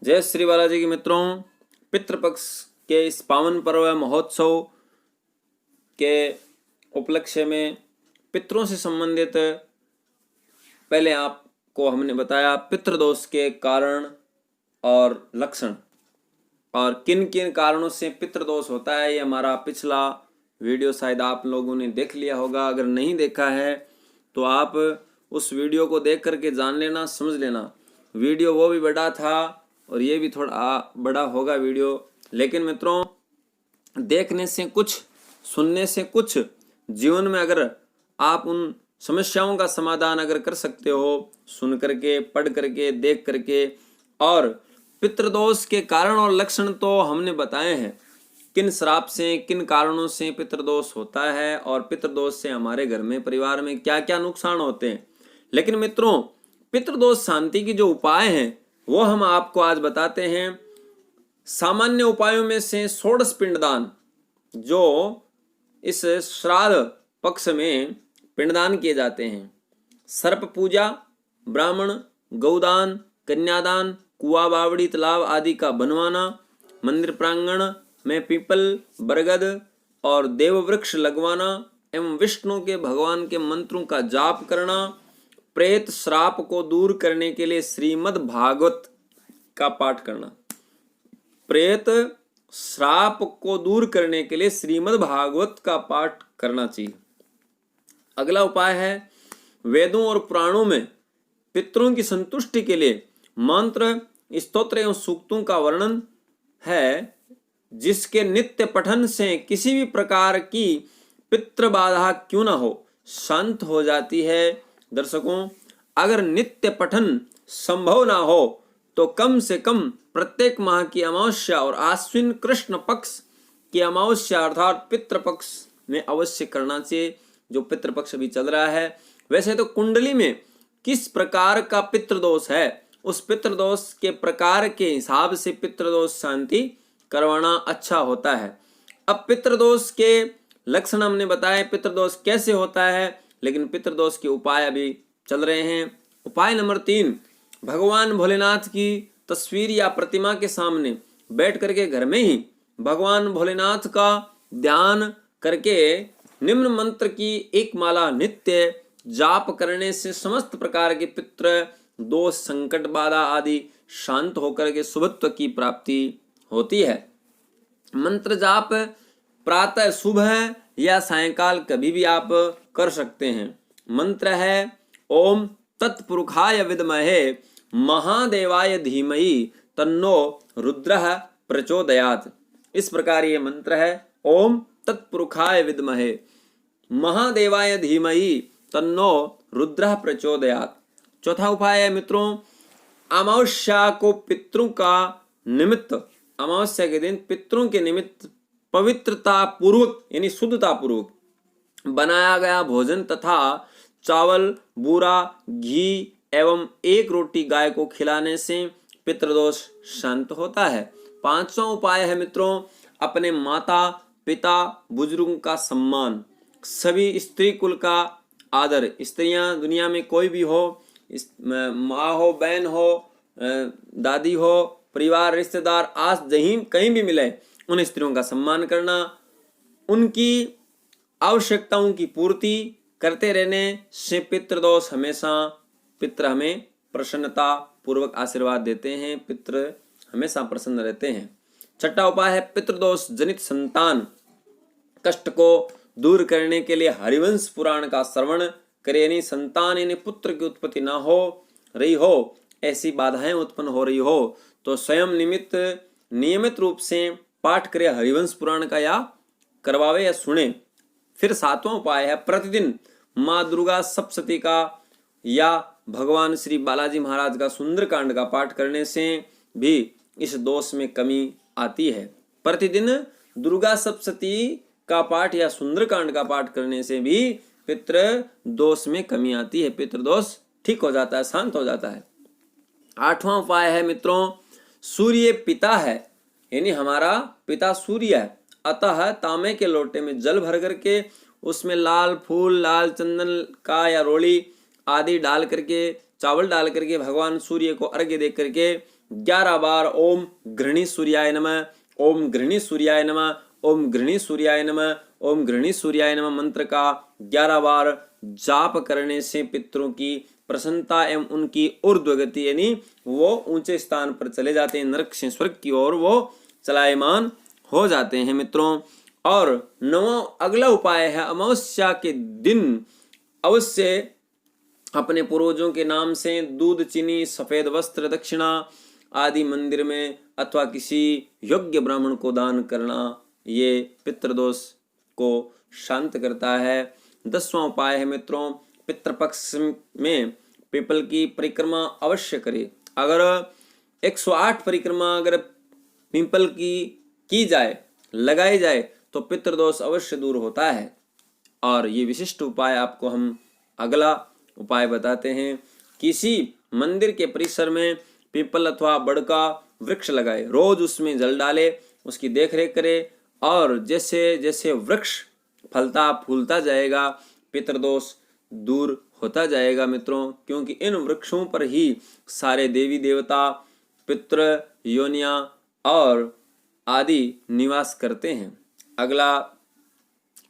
जय श्री बालाजी के मित्रों, पितृपक्ष के इस पावन पर्व महोत्सव के उपलक्ष्य में पितरों से संबंधित पहले आपको हमने बताया पितृदोष के कारण और लक्षण और किन किन कारणों से पितृदोष होता है। ये हमारा पिछला वीडियो शायद आप लोगों ने देख लिया होगा। अगर नहीं देखा है तो आप उस वीडियो को देख करके जान लेना, समझ लेना। वीडियो वो भी बड़ा था और ये भी थोड़ा बड़ा होगा वीडियो, लेकिन मित्रों देखने से कुछ, सुनने से कुछ, जीवन में अगर आप उन समस्याओं का समाधान अगर कर सकते हो, सुन करके, पढ़ करके, देख करके। और पितृदोष के कारण और लक्षण तो हमने बताए हैं, किन श्राप से, किन कारणों से पितृदोष होता है और पितृदोष से हमारे घर में, परिवार में क्या क्या नुकसान होते हैं। लेकिन मित्रों पितृदोष शांति की जो उपाय हैं वो हम आपको आज बताते हैं। सामान्य उपायों में से षोडश पिंडदान, जो इस श्राद्ध पक्ष में पिंडदान किए जाते हैं। सर्प पूजा, ब्राह्मण, गौदान, कन्यादान, कुआं, बावड़ी, तालाब आदि का बनवाना, मंदिर प्रांगण में पीपल, बरगद और देववृक्ष लगवाना एवं विष्णु के, भगवान के मंत्रों का जाप करना, प्रेत श्राप को दूर करने के लिए श्रीमद् भागवत का पाठ करना। प्रेत श्राप को दूर करने के लिए श्रीमद् भागवत का पाठ करना चाहिए। अगला उपाय है वेदों और पुराणों में पितरों की संतुष्टि के लिए मंत्र, स्तोत्र एवं सूक्तों का वर्णन है, जिसके नित्य पठन से किसी भी प्रकार की पितृ बाधा क्यों ना हो, शांत हो जाती है। दर्शकों, अगर नित्य पठन संभव ना हो तो कम से कम प्रत्येक माह की अमावस्या और आश्विन कृष्ण पक्ष की अमावस्या अर्थात पितृपक्ष में अवश्य करना चाहिए, जो पितृपक्ष भी चल रहा है। वैसे तो कुंडली में किस प्रकार का पितृदोष है, उस पितृदोष के प्रकार के हिसाब से पितृदोष शांति करवाना अच्छा होता है। अब पितृदोष के लक्षण हमने बताए, पितृदोष कैसे होता है, लेकिन पितृदोष के उपाय अभी चल रहे हैं। उपाय नंबर 3, भगवान भोलेनाथ की तस्वीर या प्रतिमा के सामने बैठ करके घर में ही भगवान भोलेनाथ का ध्यान करके निम्न मंत्र की एक माला नित्य जाप करने से समस्त प्रकार के पितृ दोष, संकट, बाधा आदि शांत होकर के शुभत्व की प्राप्ति होती है। मंत्र जाप प्रातः, सुबह या सायंकाल कभी भी आप कर सकते हैं। मंत्र है ओम तत्पुरुषाय विद्महे महादेवाय धीमहि तन्नो रुद्रः प्रचोदयात्। इस प्रकार ये मंत्र है, ओम तत्पुरुषाय विद्महे महादेवाय धीमहि तन्नो रुद्रः प्रचोदयात्। चौथा उपाय है मित्रों, अमावस्या को पितरों का निमित्त, अमावस्या के दिन पितरों के निमित्त पवित्रता पूर्वक यानी शुद्धता पूर्वक बनाया गया भोजन तथा चावल, बूरा, घी एवं एक रोटी गाय को खिलाने से पितृदोष शांत होता है। पांचवा उपाय है मित्रों, अपने माता, पिता, बुजुर्गों का सम्मान, सभी स्त्री कुल का आदर। स्त्रियां दुनिया में कोई भी हो, माँ हो, बहन हो, दादी हो, परिवार, रिश्तेदार, आस जहीं कहीं भी मिले, उन स्त्रियों का सम्मान करना, उनकी आवश्यकताओं की पूर्ति करते रहने से पितृदोष हमेशा, पितृ हमें प्रसन्नता पूर्वक आशीर्वाद देते हैं, पितृ हमेशा प्रसन्न रहते हैं। छठा उपाय है पितृदोष जनित संतान कष्ट को दूर करने के लिए हरिवंश पुराण का श्रवण करें, यानी संतान यानी पुत्र की उत्पत्ति ना हो रही हो, ऐसी बाधाएं उत्पन्न हो रही हो तो स्वयं नियमित रूप से पाठ करे हरिवंश पुराण का, या करवावे या सुने। फिर सातवां उपाय है प्रतिदिन माँ दुर्गा सप्तशती का या भगवान श्री बालाजी महाराज का सुंदरकांड का पाठ करने से भी इस दोष में कमी आती है। प्रतिदिन दुर्गा सप्तशती का पाठ या सुंदरकांड का पाठ करने से भी पितृ दोष में कमी आती है, पितृदोष ठीक हो जाता है, शांत हो जाता है। आठवां उपाय है मित्रों, सूर्य पिता है यानी हमारा पिता सूर्य है, अतः तांबे के लोटे में जल भर करके उसमें लाल फूल, लाल चंदन का या रोली आदि डाल करके, चावल डाल करके भगवान सूर्य को अर्घ्य दे करके 11 बार ओम गृहिणी सूर्याय नमः, ओम गृहिणी सूर्याय नमः, ओम गृहिणी सूर्याय नमः, ओम गृहिणी सूर्याय नमः मंत्र का 11 बार जाप करने से पितरों की प्रसन्नता एवं उनकी ऊर्ध्व गति यानी वो ऊंचे स्थान पर चले जाते हैं, नरक से स्वर्ग की ओर वो चलायमान हो जाते हैं मित्रों। और अगला उपाय है अमावस्या के दिन अवश्य अपने पूर्वजों के नाम से दूध, चीनी, सफेद वस्त्र, दक्षिणा आदि मंदिर में अथवा किसी योग्य ब्राह्मण को दान करना ये पितृदोष को शांत करता है। 10वां उपाय है मित्रों, पितृपक्ष में पीपल की परिक्रमा अवश्य करें। अगर 108 परिक्रमा अगर पीपल की जाए, लगाई जाए तो पितृदोष अवश्य दूर होता है। और ये विशिष्ट उपाय आपको हम अगला उपाय बताते हैं। किसी मंदिर के परिसर में पीपल अथवा बड़ का वृक्ष लगाए, रोज उसमें जल डाले, उसकी देखरेख करे और जैसे जैसे वृक्ष फलता फूलता जाएगा पितृदोष दूर होता जाएगा मित्रों, क्योंकि इन वृक्षों पर ही सारे देवी देवता, पितृ योनियां और आदि निवास करते हैं। अगला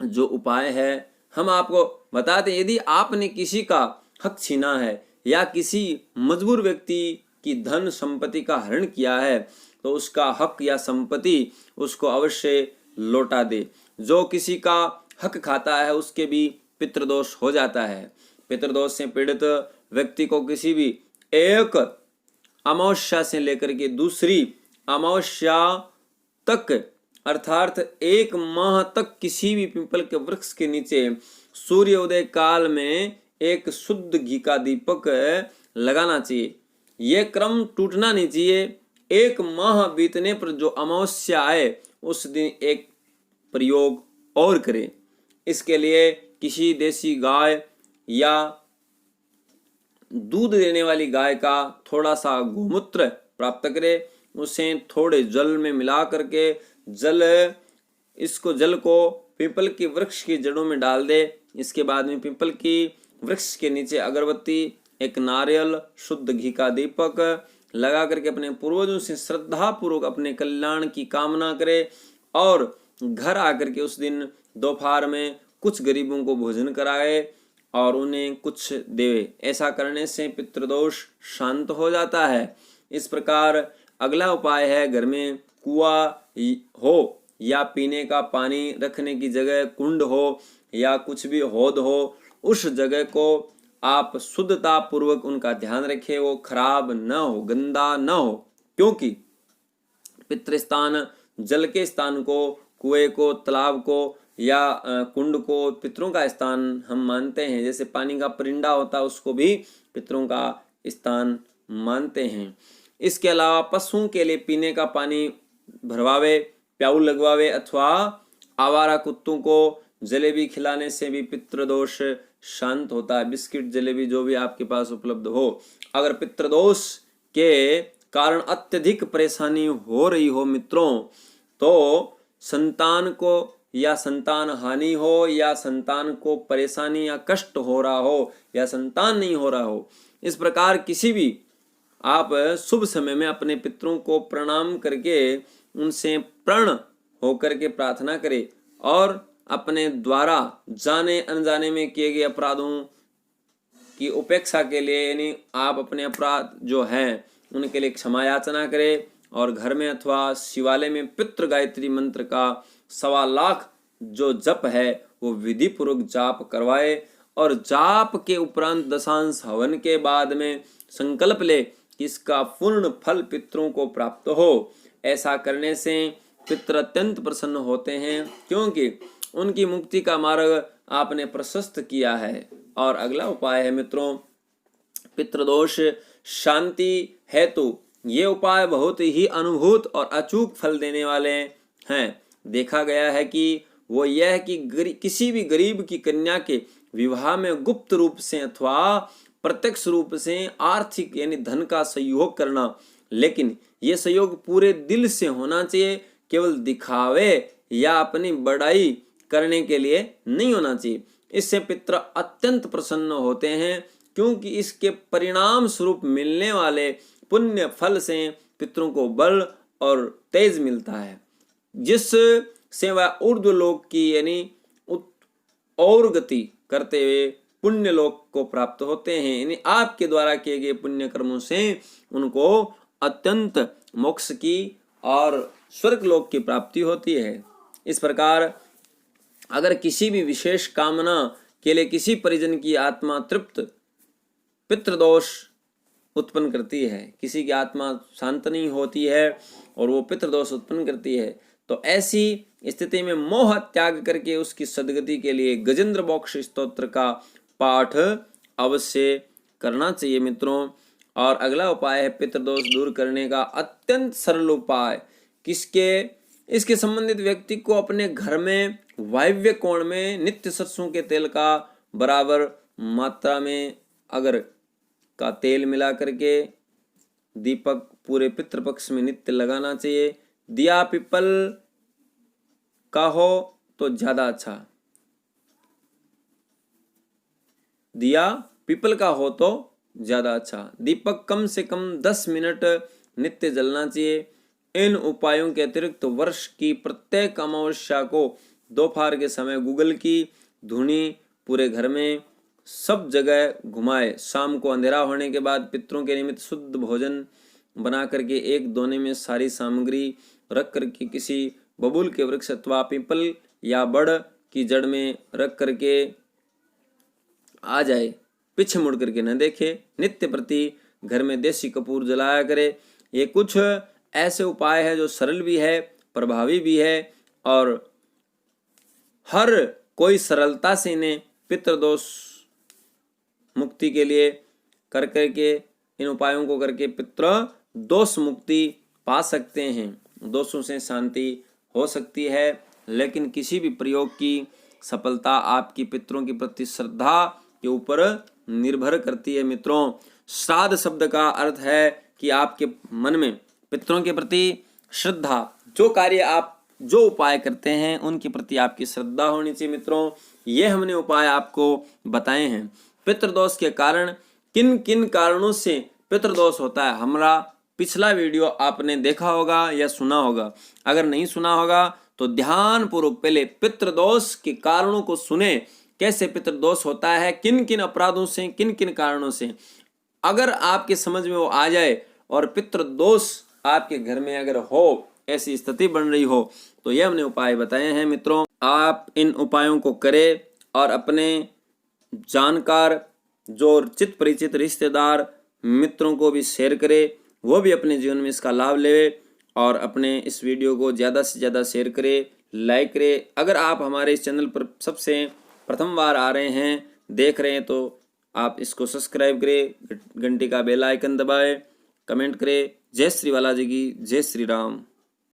जो उपाय है हम आपको बताते हैं, यदि आपने किसी का हक छीना है या किसी मजबूर व्यक्ति की धन संपत्ति का हरण किया है तो उसका हक या संपत्ति उसको अवश्य लौटा दे। जो किसी का हक खाता है उसके भी पितृदोष हो जाता है। पितृदोष से पीड़ित व्यक्ति को किसी भी एक अमावस्या से लेकर के दूसरी अमावस्या तक अर्थात 1 माह तक किसी भी पीपल के वृक्ष के नीचे सूर्योदय काल में एक शुद्ध घी का दीपक लगाना चाहिए। यह क्रम टूटना नहीं चाहिए। 1 माह बीतने पर जो अमावस्या आए उस दिन एक प्रयोग और करें। इसके लिए किसी देसी गाय या दूध देने वाली गाय का थोड़ा सा गोमूत्र प्राप्त करें, उसे थोड़े जल में मिला करके जल को पीपल की वृक्ष की जड़ों में डाल दे। इसके बाद में पीपल की वृक्ष के नीचे अगरबत्ती, एक नारियल, शुद्ध घी का दीपक लगा करके अपने पूर्वजों से श्रद्धा पूर्वक अपने कल्याण की कामना करे और घर आकर के उस दिन दोपहर में कुछ गरीबों को भोजन कराए और उन्हें कुछ देवे। ऐसा करने से पितृदोष शांत हो जाता है। इस प्रकार अगला उपाय है, घर में कुआं हो या पीने का पानी रखने की जगह कुंड हो या कुछ भी हौद हो, उस जगह को आप शुद्धता पूर्वक उनका ध्यान रखें, वो खराब न हो, गंदा न हो, क्योंकि पितृस्थान जल के स्थान को, कुएं को, तालाब को या कुंड को पितरों का स्थान हम मानते हैं। जैसे पानी का परिंदा होता है उसको भी पितरों का स्थान मानते हैं। इसके अलावा पशुओं के लिए पीने का पानी भरवावे, प्याऊ लगवावे अथवा आवारा कुत्तों को जलेबी खिलाने से भी पितृदोष शांत होता है। बिस्किट, जलेबी जो भी आपके पास उपलब्ध हो। अगर पितृदोष के कारण अत्यधिक परेशानी हो रही हो मित्रों, तो संतान को या संतान हानि हो या संतान को परेशानी या कष्ट हो रहा हो या संतान नहीं हो रहा हो, इस प्रकार किसी भी आप शुभ समय में अपने पितरों को प्रणाम करके उनसे प्रण होकर के प्रार्थना करें और अपने द्वारा जाने अनजाने में किए गए अपराधों की उपेक्षा के लिए, यानी आप अपने अपराध जो हैं उनके लिए क्षमा याचना करें और घर में अथवा शिवालय में पितृ गायत्री मंत्र का 1.25 लाख जो जप है वो विधि पूर्वक जाप करवाए और जाप के उपरांत दशांश हवन के बाद में संकल्प ले कि इसका पूर्ण फल पितरों को प्राप्त हो। ऐसा करने से पितृ अत्यंत प्रसन्न होते हैं, क्योंकि उनकी मुक्ति का मार्ग आपने प्रशस्त किया है। और अगला उपाय है मित्रों, पितृदोष शांति हेतु ये उपाय बहुत ही अनुभूत और अचूक फल देने वाले हैं। देखा गया है कि वो यह है कि किसी भी गरीब की कन्या के विवाह में गुप्त रूप से अथवा प्रत्यक्ष रूप से आर्थिक यानी धन का सहयोग करना, लेकिन ये सहयोग पूरे दिल से होना चाहिए, केवल दिखावे या अपनी बड़ाई करने के लिए नहीं होना चाहिए। इससे पितृ अत्यंत प्रसन्न होते हैं, क्योंकि इसके परिणाम स्वरूप मिलने वाले पुण्य फल से पितरों को बल और तेज मिलता है, जिससे वह ऊर्ध्व लोक की यानी और गति करते हुए पुण्य लोक को प्राप्त होते हैं। यानी आपके द्वारा किए गए पुण्य कर्मों से उनको अत्यंत मोक्ष की और स्वर्ग लोक की प्राप्ति होती है। इस प्रकार अगर किसी भी विशेष कामना के लिए किसी परिजन की आत्मा तृप्त पितृदोष उत्पन्न करती है, किसी की आत्मा शांत नहीं होती है और वो पितृदोष उत्पन्न करती है, तो ऐसी स्थिति में मोह त्याग करके उसकी सद्गति के लिए गजेंद्र मोक्ष स्तोत्र का पाठ अवश्य करना चाहिए मित्रों। और अगला उपाय है पितृदोष दूर करने का अत्यंत सरल उपाय। इसके संबंधित व्यक्ति को अपने घर में वायव्य कोण में नित्य सरसों के तेल का बराबर मात्रा में अगर का तेल मिला करके दीपक पूरे पितृपक्ष में नित्य लगाना चाहिए। दिया पीपल का हो तो ज्यादा अच्छा, दिया पीपल का हो तो ज्यादा अच्छा। दीपक कम से कम 10 मिनट नित्य जलना चाहिए। इन उपायों के अतिरिक्त वर्ष की प्रत्येक अमावस्या को दोपहर के समय गूगल की धुनी पूरे घर में सब जगह घुमाए। शाम को अंधेरा होने के बाद पितरों के निमित्त शुद्ध भोजन बना करके एक दोने में सारी सामग्री रख करके किसी बबूल के वृक्ष अथवा पीपल या बड़ की जड़ में रख करके आ जाए, पीछे मुड़ करके न देखे। नित्य प्रति घर में देसी कपूर जलाया करे। ये कुछ ऐसे उपाय है जो सरल भी है, प्रभावी भी है और हर कोई सरलता से इन्हें पितृदोष मुक्ति के लिए कर करके इन उपायों को करके पितृ दोष मुक्ति पा सकते हैं। दोषों से शांति हो सकती है, लेकिन किसी भी प्रयोग की सफलता आपकी पितरों के प्रति श्रद्धा के ऊपर निर्भर करती है मित्रों। श्राद्ध शब्द का अर्थ है कि आपके मन में पितरों के प्रति श्रद्धा, जो कार्य आप जो उपाय करते हैं उनके प्रति आपकी श्रद्धा होनी चाहिए मित्रों। ये हमने उपाय आपको बताए हैं। पितृदोष के कारण किन किन कारणों से पितृदोष होता है, हमारा पिछला वीडियो आपने देखा होगा या सुना होगा। अगर नहीं सुना होगा तो ध्यान पूर्वक पहले पितृदोष के कारणों को सुने, कैसे पितृदोष होता है, किन किन अपराधों से, किन किन कारणों से। अगर आपके समझ में वो आ जाए और पितृदोष आपके घर में अगर हो, ऐसी स्थिति बन रही हो, तो ये हमने उपाय बताए हैं मित्रों। आप इन उपायों को करें और अपने जानकार जो चित परिचित रिश्तेदार मित्रों को भी शेयर करें, वो भी अपने जीवन में इसका लाभ ले और अपने इस वीडियो को ज़्यादा से ज़्यादा शेयर करें, लाइक करें। अगर आप हमारे इस चैनल पर सबसे प्रथम बार आ रहे हैं, देख रहे हैं, तो आप इसको सब्सक्राइब करें, घंटी का बेल आइकन दबाएं, कमेंट करें। जय श्री बालाजी की जय श्री राम।